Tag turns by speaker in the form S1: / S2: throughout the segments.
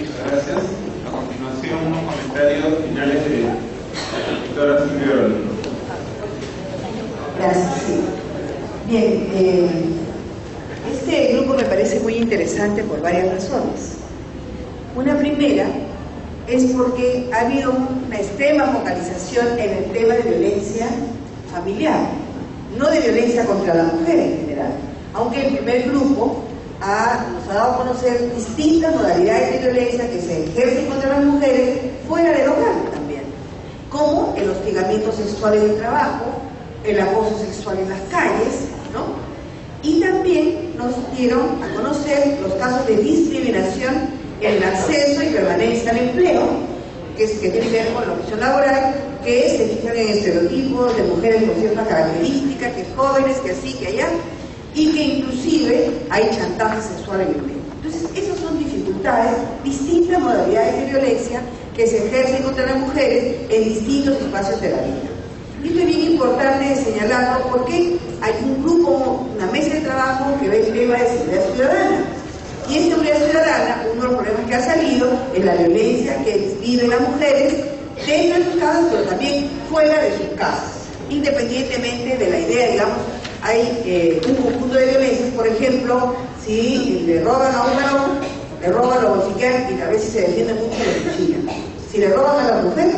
S1: Muchas gracias. A continuación, unos comentarios finales de la doctora Silvia Orlando.
S2: Gracias, sí. Bien, este grupo me parece muy interesante por varias razones. Una primera es porque ha habido una extrema focalización en el tema de violencia familiar, no de violencia contra la mujer en general, aunque el primer grupo nos ha dado a conocer distintas modalidades de violencia que se ejercen contra las mujeres fuera del hogar también, como el hostigamiento sexual en el trabajo, el acoso sexual en las calles, ¿no? Y también nos dieron a conocer los casos de discriminación en el acceso y permanencia al empleo, que tiene que ver con la opción laboral, que se fijan en estereotipos de mujeres con ciertas características, que jóvenes, que así, que allá, y que inclusive hay chantaje sexual en el medio. Entonces, esas son dificultades, distintas modalidades de violencia que se ejercen contra las mujeres en distintos espacios de la vida. Y esto es bien importante señalarlo porque hay un grupo, una mesa de trabajo que ve el tema de seguridad ciudadana. Y en seguridad ciudadana, uno de los problemas que ha salido es la violencia que viven las mujeres dentro de sus casas, pero también fuera de sus casas, independientemente de la idea, digamos. Hay un conjunto de violencias, por ejemplo, si le roban a un varón, le roban, lo bolsiquean y a veces se defiende mucho de cuchillas. Si le roban a la mujer,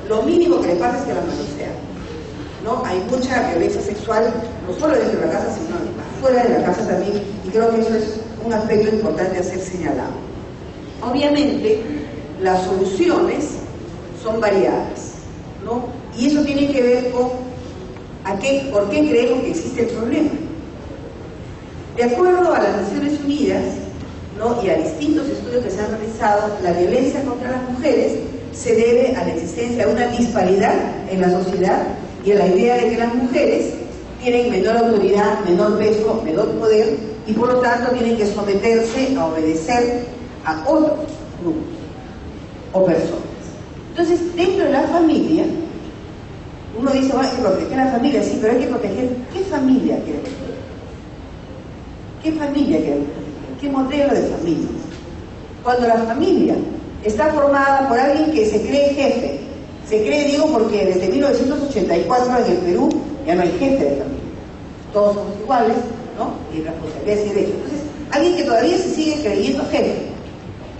S2: lo mínimo que le pasa es que la manosean, ¿no? Hay mucha violencia sexual, no solo dentro de la casa, sino fuera de la casa también, y creo que eso es un aspecto importante a ser señalado. Obviamente, las soluciones son variadas, ¿no? Y eso tiene que ver con por qué creemos que existe el problema. De acuerdo a las Naciones Unidas, ¿no?, y a distintos estudios que se han realizado, la violencia contra las mujeres se debe a la existencia de una disparidad en la sociedad y a la idea de que las mujeres tienen menor autoridad, menor peso, menor poder y por lo tanto tienen que someterse a obedecer a otros grupos o personas. Entonces, dentro de la familia, uno dice, bueno, hay que proteger a la familia, sí, pero hay que proteger, ¿qué familia quiere proteger? ¿Qué familia quiere proteger? ¿Qué modelo de familia? Cuando la familia está formada por alguien que se cree jefe, se cree, digo, porque desde 1984 en el Perú ya no hay jefe de familia, todos somos iguales, ¿no? Y responsabilidades y derechos. Entonces, alguien que todavía se sigue creyendo jefe,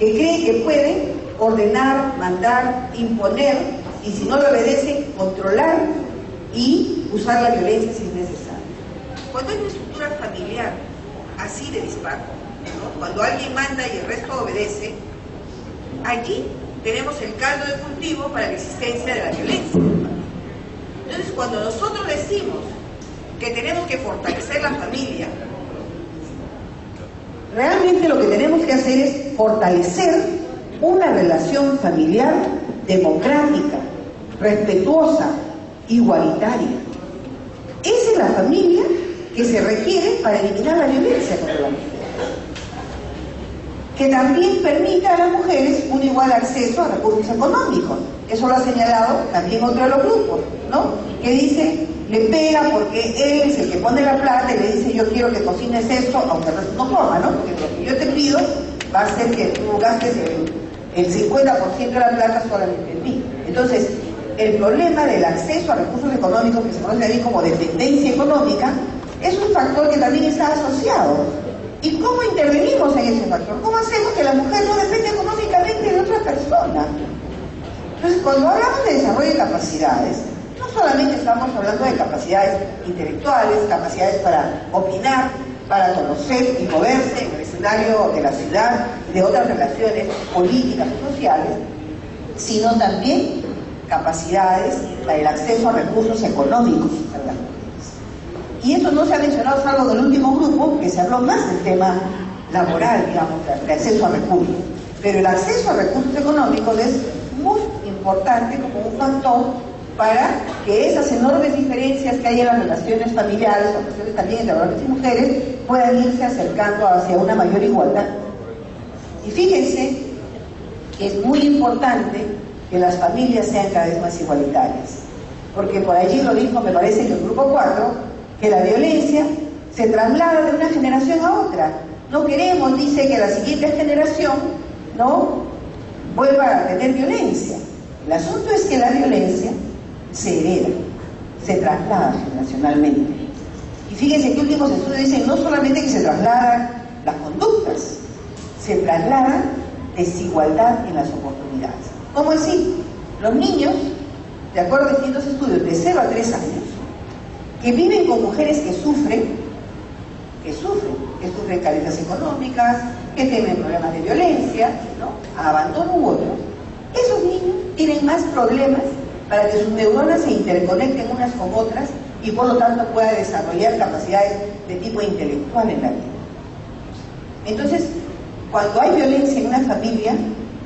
S2: que cree que puede ordenar, mandar, imponer, y si no lo obedece, controlar y usar la violencia si es necesario. Cuando hay una estructura familiar así de disparo, ¿no?, cuando alguien manda y el resto obedece, allí tenemos el caldo de cultivo para la existencia de la violencia. Entonces, cuando nosotros decimos que tenemos que fortalecer la familia, realmente lo que tenemos que hacer es fortalecer una relación familiar democrática, respetuosa, igualitaria. Esa es la familia que se requiere para eliminar la violencia contra la mujer. Que también permita a las mujeres un igual acceso a recursos económicos. Eso lo ha señalado también otro de los grupos, ¿no? Que dice, le pega porque él es el que pone la plata y le dice, yo quiero que cocines esto, aunque no coma, ¿no? Porque lo que yo te pido va a ser que tú gastes el 50% de la plata solamente en mí. Entonces, el problema del acceso a recursos económicos, que se conoce también como dependencia económica, es un factor que también está asociado. ¿Y cómo intervenimos en ese factor? ¿Cómo hacemos que la mujer no dependa económicamente de otra persona? Entonces, cuando hablamos de desarrollo de capacidades, no solamente estamos hablando de capacidades intelectuales, capacidades para opinar, para conocer y moverse en el escenario de la ciudad y de otras relaciones políticas y sociales, sino también capacidades para el acceso a recursos económicos para las mujeres. Y eso no se ha mencionado salvo en el último grupo, que se habló más del tema laboral, digamos, de acceso a recursos. Pero el acceso a recursos económicos es muy importante como un factor para que esas enormes diferencias que hay en las relaciones familiares, o relaciones también entre varones y mujeres, puedan irse acercando hacia una mayor igualdad. Y fíjense que es muy importante que las familias sean cada vez más igualitarias, porque por allí lo dijo, me parece que el grupo 4, que la violencia se traslada de una generación a otra. No queremos, dice, que la siguiente generación, ¿no?, vuelva a tener violencia. El asunto es que la violencia se hereda, se traslada generacionalmente. Y fíjense que últimos estudios dicen no solamente que se trasladan las conductas, se traslada desigualdad en las oportunidades. ¿Cómo así? Los niños, de acuerdo a distintos estudios, de 0 a 3 años, que viven con mujeres que sufren carencias económicas, que tienen problemas de violencia, ¿no?, abandono u otros, esos niños tienen más problemas para que sus neuronas se interconecten unas con otras y por lo tanto pueda desarrollar capacidades de tipo intelectual en la vida. Entonces, cuando hay violencia en una familia,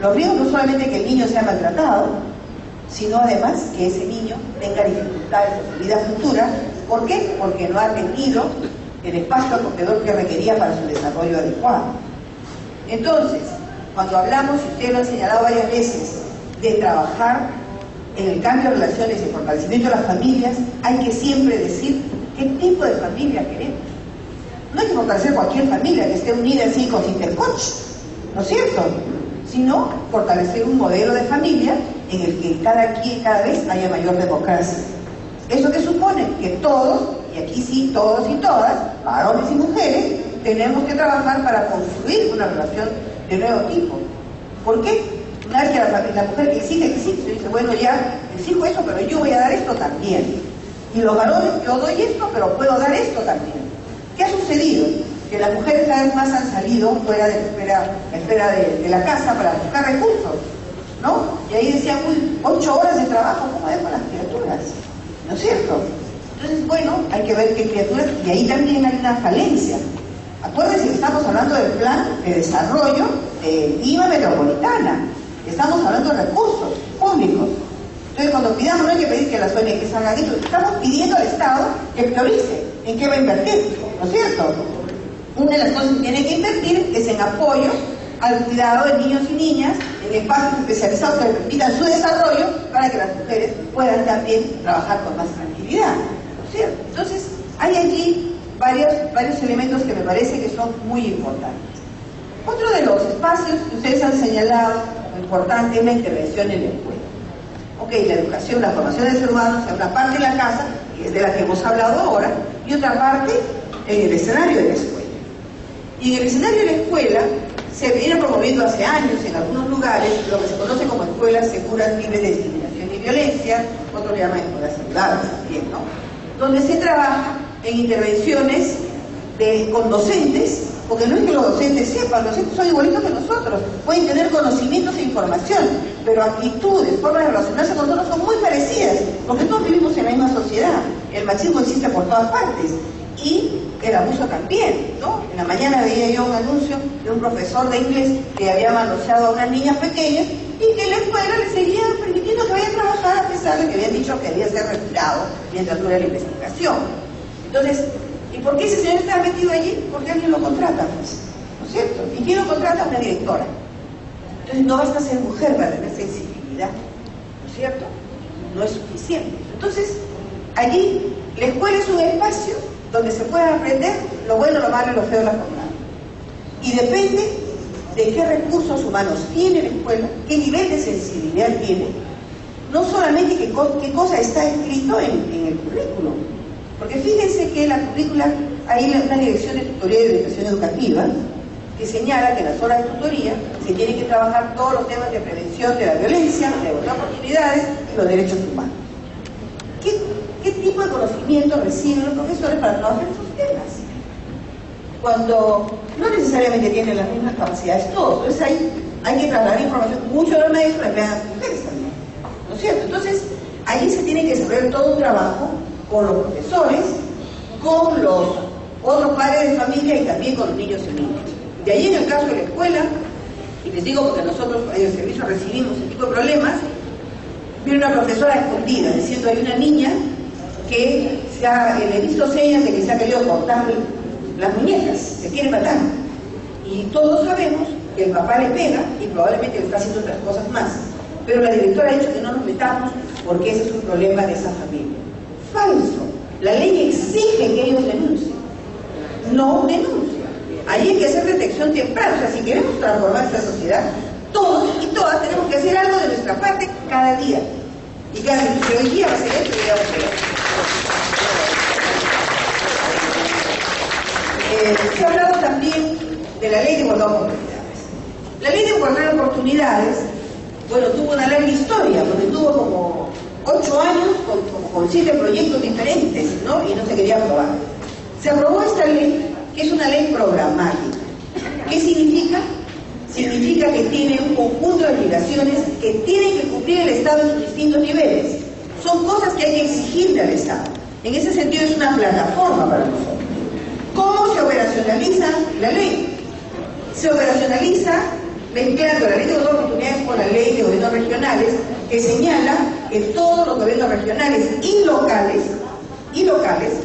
S2: los riesgos no solamente que el niño sea maltratado, sino además que ese niño tenga dificultades en su vida futura. ¿Por qué? Porque no ha tenido el espacio acogedor que requería para su desarrollo adecuado. Entonces, cuando hablamos, y ustedes lo han señalado varias veces, de trabajar en el cambio de relaciones y el fortalecimiento de las familias, hay que siempre decir qué tipo de familia queremos. No hay que fortalecer cualquier familia que esté unida así con intercoach, ¿no es cierto? Sino fortalecer un modelo de familia en el que cada vez haya mayor democracia. ¿Eso qué supone? Que todos, y aquí sí, todos y todas, varones y mujeres, tenemos que trabajar para construir una relación de nuevo tipo. ¿Por qué? Una vez que la mujer exige, dice, bueno, ya exijo eso, pero yo voy a dar esto también. Y los varones, yo doy esto, pero puedo dar esto también. ¿Qué ha sucedido? Que las mujeres cada vez más han salido fuera de la esfera de la casa para buscar recursos, ¿no? Y ahí decían, uy, 8 horas de trabajo, ¿cómo es con las criaturas? ¿No es cierto? Entonces, bueno, hay que ver qué criaturas, y ahí también hay una falencia. Acuérdense que estamos hablando del plan de desarrollo de Lima Metropolitana. Estamos hablando de recursos públicos. Entonces, cuando pidamos, no hay que pedir que las ONGs hagan esto, estamos pidiendo al Estado que priorice en qué va a invertir, ¿no es cierto? Una de las cosas que tiene que invertir es en apoyo al cuidado de niños y niñas, en espacios especializados que permitan su desarrollo para que las mujeres puedan también trabajar con más tranquilidad, ¿no es cierto? Entonces, hay allí varios elementos que me parece que son muy importantes. Otro de los espacios que ustedes han señalado como importante es la intervención en la escuela. Ok, la educación, la formación del ser humano, o sea, una parte en la casa, que es de la que hemos hablado ahora, y otra parte en el escenario de la escuela. Y en el escenario de la escuela se viene promoviendo hace años en algunos lugares lo que se conoce como escuelas seguras, libres de discriminación y violencia, otros le llaman escuelas saludables también, ¿no? Donde se trabaja en intervenciones con docentes, porque no es que los docentes sepan, los docentes son igualitos que nosotros, pueden tener conocimientos e información, pero actitudes, formas de relacionarse con nosotros son muy parecidas, porque todos vivimos en la misma sociedad, el machismo existe por todas partes, y el abuso también, ¿no? En la mañana veía yo un anuncio de un profesor de inglés que había manoseado a unas niñas pequeñas y que la escuela le seguía permitiendo que vaya a trabajar a pesar de que habían dicho que debía ser retirado mientras dura la investigación. Entonces, ¿y por qué ese señor estaba metido allí? Porque alguien lo contrata, pues, ¿no es cierto? ¿Y quién lo contrata? Una directora. Entonces no basta ser mujer para tener sensibilidad, ¿no es cierto? No es suficiente. Entonces, allí la escuela es un espacio donde se puede aprender lo bueno, lo malo y lo feo de la jornada. Y depende de qué recursos humanos tiene la escuela, qué nivel de sensibilidad tiene, no solamente qué cosa está escrito en el currículum. Porque fíjense que en la currícula hay una dirección de tutoría y de orientación educativa que señala que en las horas de tutoría se tienen que trabajar todos los temas de prevención de la violencia, de igualdad de oportunidades y los derechos humanos. ¿Qué tipo de conocimiento reciben los profesores para trabajar esos temas? Cuando no necesariamente tienen las mismas capacidades todos, entonces hay que trasladar información, mucho de los maestros emplean a las mujeres también, ¿no es cierto? Entonces, allí se tiene que desarrollar todo un trabajo con los profesores, con los otros padres de familia y también con los niños y niñas. De ahí en el caso de la escuela, y les digo porque nosotros en el servicio recibimos ese tipo de problemas, viene una profesora escondida diciendo hay una niña que le he visto señas de que se ha querido cortar las muñecas, se quiere matar. Y todos sabemos que el papá le pega y probablemente le está haciendo otras cosas más. Pero la directora ha dicho que no nos metamos porque ese es un problema de esa familia. Falso. La ley exige que ellos denuncien. No denuncian. Ahí hay que hacer detección temprana. O sea, si queremos transformar esta sociedad, todos y todas tenemos que hacer algo de nuestra parte cada día. Y cada día, que hoy día va a ser esto y ya va a ser esto. Se ha hablado también de la ley de igualdad de oportunidades. La ley de igualdad de oportunidades, bueno, tuvo una larga historia, porque tuvo como 8 años con 7 proyectos diferentes, ¿no? Y no se quería aprobar. Se aprobó esta ley, que es una ley programática. ¿Qué significa? Significa que tiene un conjunto de obligaciones que tienen que cumplir el Estado en sus distintos niveles. Son cosas que hay que exigirle al Estado. En ese sentido es una plataforma para nosotros. ¿Cómo se operacionaliza la ley? Se operacionaliza mezclando la ley de igualdad de oportunidades con la ley de gobiernos regionales, que señala que todos los gobiernos regionales y locales,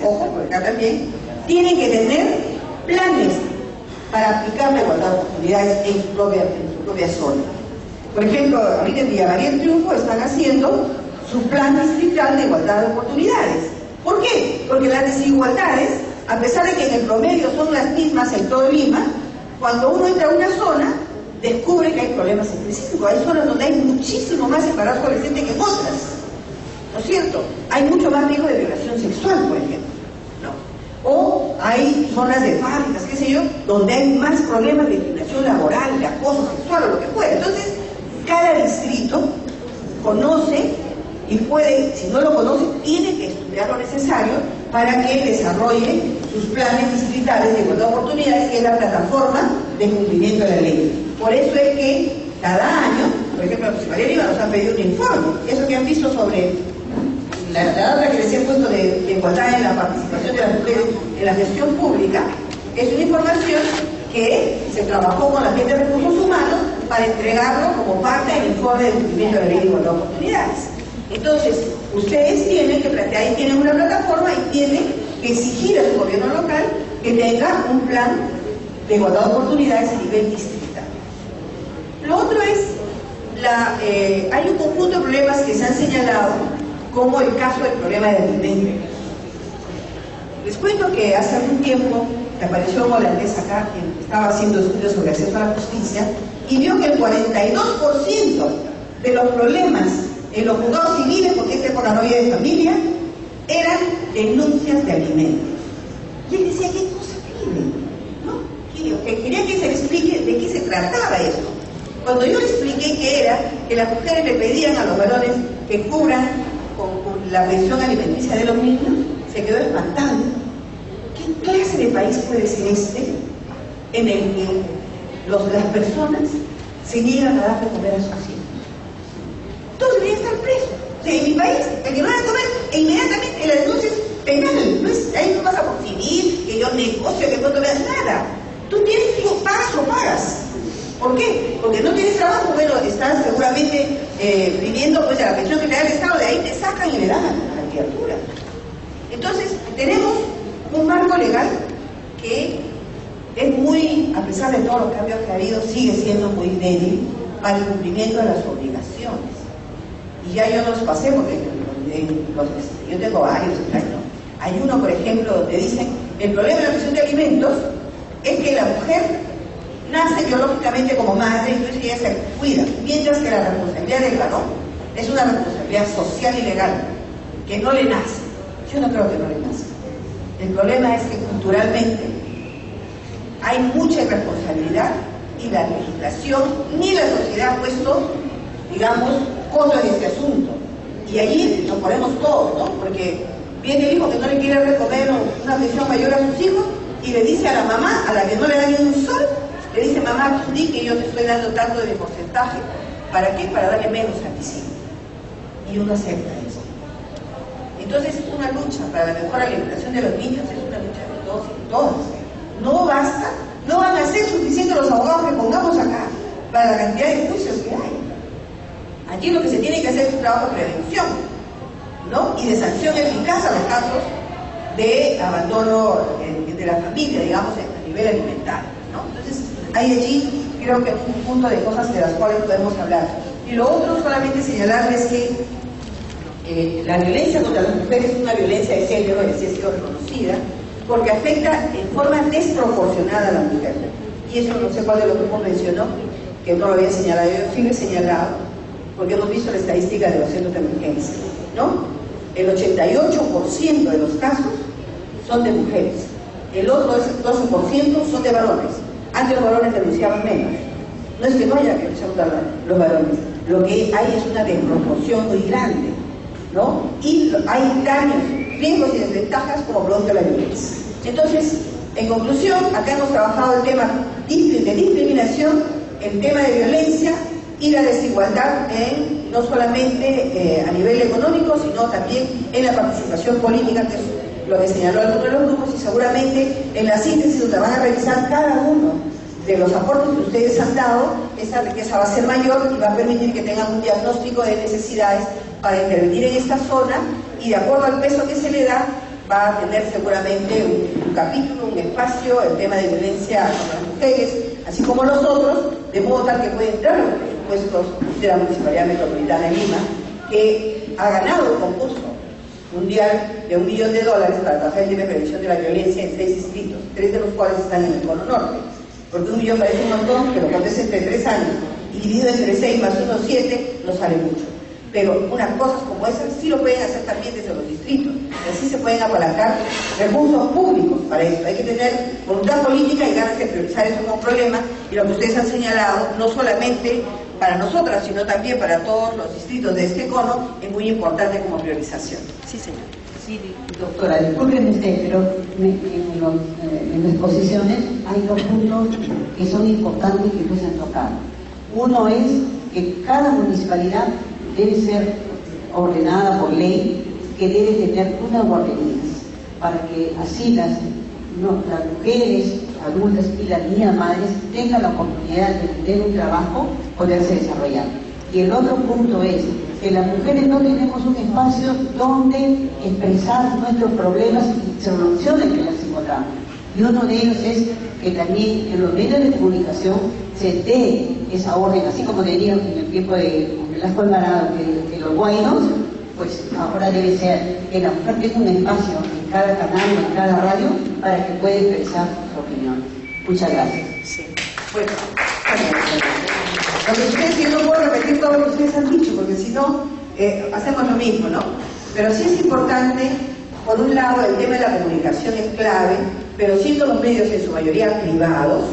S2: ojo, porque acá también, tienen que tener planes para aplicar la igualdad de oportunidades en su propia zona. Por ejemplo, ahorita en Villa María del Triunfo están haciendo su plan distrital de igualdad de oportunidades. ¿Por qué? Porque las desigualdades, a pesar de que en el promedio son las mismas en todo Lima, cuando uno entra a una zona, descubre que hay problemas específicos. Hay zonas donde hay muchísimo más embarazo adolescente que en otras, ¿no es cierto? Hay mucho más riesgo de violación sexual, por ejemplo, ¿no? O hay zonas de fábricas, qué sé yo, donde hay más problemas de discriminación laboral, de acoso sexual o lo que fuera. Entonces, cada distrito conoce y puede, si no lo conoce, tiene que estudiar lo necesario para que desarrolle sus planes distritales de igualdad de oportunidades, que es la plataforma de cumplimiento de la ley. Por eso es que cada año, por ejemplo, la Municipalidad de Lima nos ha pedido un informe. Eso que han visto sobre la otra que les he puesto de igualdad en la participación de las mujeres en la gestión pública, es una información que se trabajó con la gente de recursos humanos para entregarlo como parte del informe de cumplimiento de la ley de igualdad de oportunidades. Entonces, ustedes tienen que plantear, ahí tienen una plataforma y tienen que exigir a su gobierno local que tenga un plan de igualdad de oportunidades a nivel distrital. Lo otro es, hay un conjunto de problemas que se han señalado, como el caso del problema de alimentos. Les cuento que hace algún tiempo apareció un holandés acá, que estaba haciendo estudios sobre acceso a la justicia, y vio que el 42% de los problemas en los juzgados civiles, porque esta época no había de familia, eran denuncias de alimentos. Y él decía, ¿qué cosa pide? ¿No? Quería que se le explique de qué se trataba eso. Cuando yo le expliqué que era que las mujeres le pedían a los varones que cubran con la pensión alimenticia de los niños, se quedó espantado. ¿Qué clase de país puede ser este en el que las personas se niegan a dar de comer a sus hijos? Todos deberían estar presos. O sea, en mi país, el que no da de comer, inmediatamente la denuncia es penal. No es, ahí no pasa por civil, que yo negocio, que no veas nada. Tú tienes que pagas o pagas. ¿Por qué? Porque no tienes trabajo, bueno, estás seguramente viviendo pues de la pensión que te da el Estado, de ahí te sacan y le dan a la criatura. Entonces, tenemos un marco legal que es muy, a pesar de todos los cambios que ha habido, sigue siendo muy débil para el cumplimiento de las obligaciones. Y ya yo no los pasé porque yo tengo varios, ¿no? Hay uno, por ejemplo, donde dicen, el problema de la pensión de alimentos es que la mujer nace biológicamente como madre, entonces ella se cuida, mientras que la responsabilidad del varón es una responsabilidad social y legal, que no le nace. Yo no creo que no le nace. El problema es que culturalmente hay mucha irresponsabilidad y la legislación ni la sociedad ha puesto, digamos, contra de este asunto. Y allí nos ponemos todos, ¿no? Porque viene el hijo que no le quiere dar de comer una pensión mayor a sus hijos y le dice a la mamá, a la que no le da ni un sol, le dice, mamá, tú di que yo te estoy dando tanto de porcentaje. ¿Para qué? Para darle menos a mis hijos. Y uno acepta eso. Entonces, una lucha para la mejor alimentación de los niños es una lucha de todos y todas. No basta, no van a ser suficientes los abogados que pongamos acá para la cantidad de juicios que hay. Allí lo que se tiene que hacer es un trabajo de prevención, ¿no? Y de sanción eficaz a los casos de abandono de la familia, digamos, a nivel alimentario, ¿no? Entonces, hay allí, creo que un punto de cosas de las cuales podemos hablar. Y lo otro, solamente señalarles que la violencia contra las mujeres es una violencia de género, que sí ha sido reconocida, porque afecta en forma desproporcionada a la mujer. Y eso no sé cuál de los grupos mencionó, que no lo había señalado, yo sí lo he señalado, porque hemos visto la estadística de los centros de emergencia, ¿no? El 88% de los casos son de mujeres, el otro 12% son de varones. Antes los varones denunciaban menos. No es que no haya que denunciar los varones, lo que hay es una desproporción muy grande, ¿no? Y hay daños, riesgos y desventajas como producto de la violencia. Entonces, en conclusión, acá hemos trabajado el tema de discriminación, el tema de violencia y la desigualdad no solamente a nivel económico, sino también en la participación política, que es lo que señaló alguno de los grupos, y seguramente en la síntesis donde van a revisar cada uno de los aportes que ustedes han dado, esa riqueza va a ser mayor y va a permitir que tengan un diagnóstico de necesidades para intervenir en esta zona, y de acuerdo al peso que se le da, va a tener seguramente un capítulo, un espacio, el tema de violencia contra las mujeres, así como los otros, de modo tal que puede entrar a los presupuestos de la Municipalidad Metropolitana de Lima, que ha ganado un concurso mundial de $1 millón para trabajar en prevención de la violencia en 6 distritos, 3 de los cuales están en el Cono Norte. Porque $1 millón parece un montón, pero cuando es entre 3 años y dividido entre 6 más 1, 7, no sale mucho. Pero unas cosas como esas sí lo pueden hacer también desde los distritos, y así se pueden apalancar recursos públicos para eso. Hay que tener voluntad política y ganas de priorizar eso como problema, y lo que ustedes han señalado, no solamente para nosotras, sino también para todos los distritos de este cono, es muy importante como priorización. Sí, señor.
S3: Sí, doctora, discúlpeme usted, pero en las exposiciones hay 2 puntos que son importantes que no se han tocado. Uno es que cada municipalidad debe ser ordenada por ley, que debe tener unas guarderías, para que así las mujeres adultas y las niñas madres tengan la oportunidad de tener un trabajo, poderse desarrollar. Y el otro punto es que las mujeres no tenemos un espacio donde expresar nuestros problemas y soluciones que las encontramos. Y uno de ellos es que también en los medios de comunicación se dé esa orden, así como tenían en el tiempo de Velasco Alvarado, que los guainos, pues ahora debe ser que la mujer tenga un espacio en cada canal o en cada radio para que pueda expresar su opinión. Muchas gracias.
S2: Sí. Bueno, lo que ustedes, yo no puedo repetir todo lo que ustedes han dicho, porque si no, hacemos lo mismo, ¿no? Pero sí es importante, por un lado, el tema de la comunicación es clave, pero siendo los medios en su mayoría privados,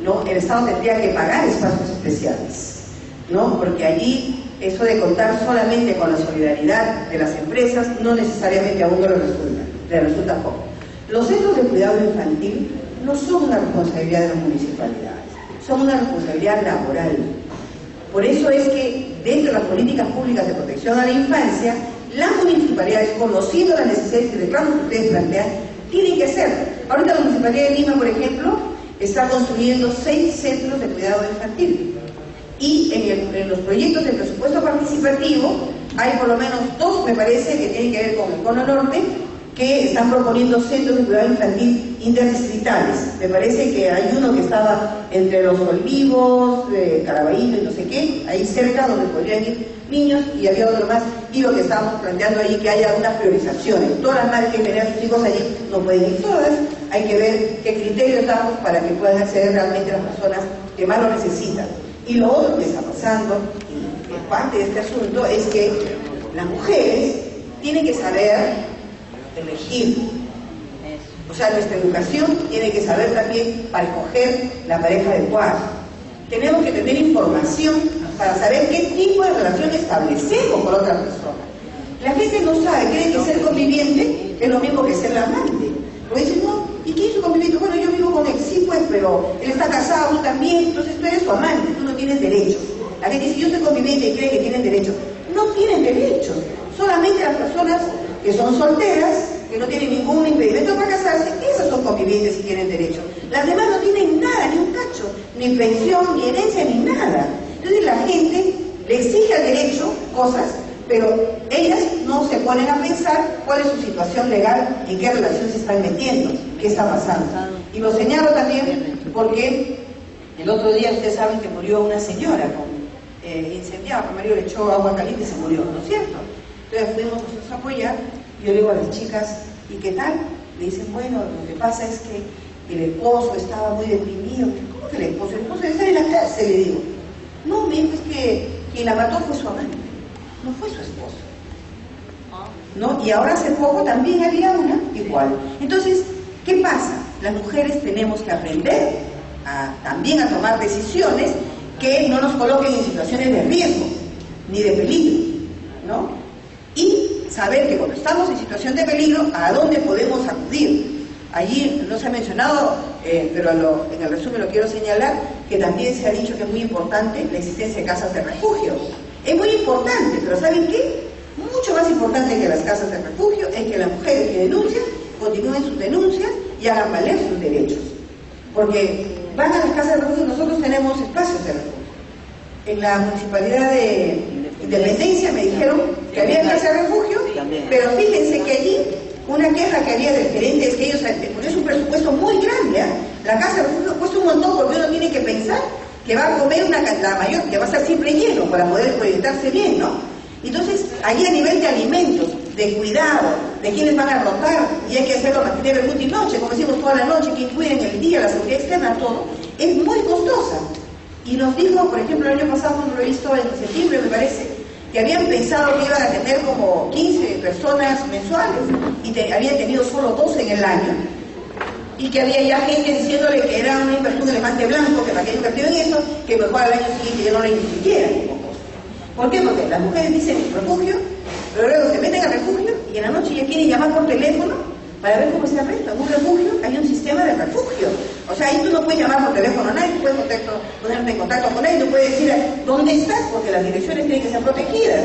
S2: ¿no? El Estado tendría que pagar espacios especiales, ¿no? Porque allí eso de contar solamente con la solidaridad de las empresas no necesariamente a uno le resulta poco. Los centros de cuidado infantil no son una responsabilidad de las municipalidades, son una responsabilidad laboral. Por eso es que dentro de las políticas públicas de protección a la infancia, las municipalidades, conociendo las necesidades y reclamos que ustedes plantean, tienen que hacer. Ahorita la Municipalidad de Lima, por ejemplo, está construyendo 6 centros de cuidado infantil. Y en los proyectos de presupuesto participativo hay por lo menos 2, me parece, que tienen que ver con el Cono Norte, que están proponiendo centros de cuidado infantil interdistritales. Me parece que hay uno que estaba entre Los Olivos, Caraballo y no sé qué, ahí cerca donde podrían ir niños, y había otro más, y lo que estábamos planteando allí, que haya algunas priorizaciones. Todas las madres que tenían sus hijos allí no pueden ir todas, hay que ver qué criterios damos para que puedan acceder realmente las personas que más lo necesitan. Y lo otro que está pasando, y que es parte de este asunto, es que las mujeres tienen que saber elegir. O sea, nuestra educación tiene que saber también para escoger la pareja adecuada. Tenemos que tener información para saber qué tipo de relación establecemos con otra persona. La gente no sabe, cree que ser conviviente es lo mismo que ser la amante. Porque dicen, no, ¿y quién es su conviviente? Bueno, yo vivo con él, sí pues, pero él está casado, tú también, entonces tú eres su amante, tú no tienes derechos. La gente dice, yo soy conviviente y cree que tienen derechos. No tienen derechos. Solamente las personas que son solteras, que no tienen ningún impedimento para casarse, esas son convivientes y tienen derecho. Las demás no tienen nada, ni un cacho, ni pensión, ni herencia, ni nada. Entonces la gente le exige al derecho cosas, pero ellas no se ponen a pensar cuál es su situación legal, en qué relación se están metiendo, qué está pasando. Y lo señalo también porque el otro día ustedes saben que murió una señora incendiada, que Mario le echó agua caliente y se murió, ¿no es cierto? Entonces fuimos nosotros a apoyar, y yo le digo a las chicas, ¿y qué tal? Le dicen, bueno, lo que pasa es que el esposo estaba muy deprimido. ¿Cómo que el esposo? El esposo debe estar en la cárcel, le digo. No, me dijo, es que quien la mató fue su amante, no fue su esposo. ¿No? Y ahora hace poco también había una igual. Entonces, ¿qué pasa? Las mujeres tenemos que aprender también a tomar decisiones que no nos coloquen en situaciones de riesgo ni de peligro, ¿no? Y saber que cuando estamos en situación de peligro, ¿a dónde podemos acudir? Allí no se ha mencionado, pero en el resumen lo quiero señalar, que también se ha dicho que es muy importante la existencia de casas de refugio. Es muy importante, pero ¿saben qué? Mucho más importante que las casas de refugio es que las mujeres que denuncian continúen sus denuncias y hagan valer sus derechos. Porque van a las casas de refugio, nosotros tenemos espacios de refugio. En la municipalidad de Independencia me dijeron que había casas de refugio, pero fíjense que allí una queja que había del gerente es que ellos, porque es un presupuesto muy grande, ¿eh? La casa de refugio cuesta un montón porque uno tiene que pensar que va a comer la mayor, que va a estar siempre lleno para poder proyectarse bien, ¿no? Entonces, allí a nivel de alimentos, de cuidado, de quienes van a rotar, y hay que hacerlo mantener multinoche, como decimos toda la noche, que incluyen el día, la seguridad externa, todo, es muy costosa. Y nos dijo, por ejemplo, el año pasado, cuando lo he visto en septiembre, me parece, que habían pensado que iban a tener como 15 personas mensuales, y habían tenido solo 12 en el año, y que había ya gente diciéndole que era una inversión de elefante blanco, que para que haya invertido en eso, que mejor al año siguiente ya no la invirtieran. ¿Por qué? Porque las mujeres dicen refugio, pero luego se meten al refugio y en la noche ya quieren llamar por teléfono para ver cómo se arresta. En un refugio hay un sistema de refugio. O sea, ahí tú no puedes llamar por teléfono a nadie, tú puedes ponerte en contacto con nadie, tú puedes decir dónde estás, porque las direcciones tienen que ser protegidas.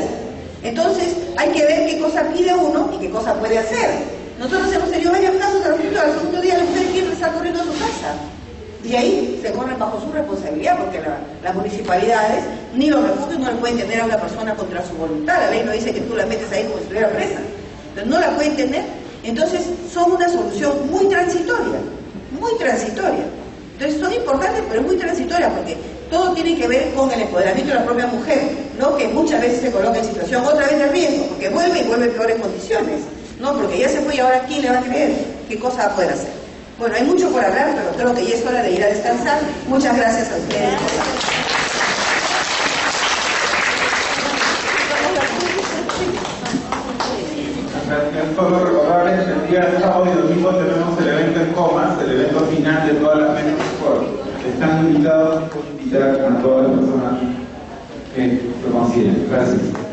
S2: Entonces, hay que ver qué cosa pide uno y qué cosa puede hacer. Nosotros hemos tenido varios casos de refugio, al segundo día las mujeres quieren estar corriendo a su casa. Y ahí se corren bajo su responsabilidad, porque las municipalidades ni los refugios no le pueden tener a una persona contra su voluntad. La ley no dice que tú la metes ahí como si estuviera presa. Entonces no la pueden tener. Entonces son una solución muy transitoria, muy transitoria. Entonces son importantes, pero es muy transitoria, porque todo tiene que ver con el empoderamiento de la propia mujer, ¿no? Que muchas veces se coloca en situación otra vez de riesgo, porque vuelve y vuelve en peores condiciones, ¿no? Porque ya se fue y ahora ¿quién le va a creer? ¿Qué cosa va a poder hacer? Bueno, hay mucho por hablar, pero creo que ya es hora de ir a descansar. Muchas gracias a ustedes.
S1: Solo recordarles que el día sábado y domingo tenemos el evento en Comas, el evento final de todas las mesas de sport. Están invitados a invitar a todas las personas que lo consideren. Gracias.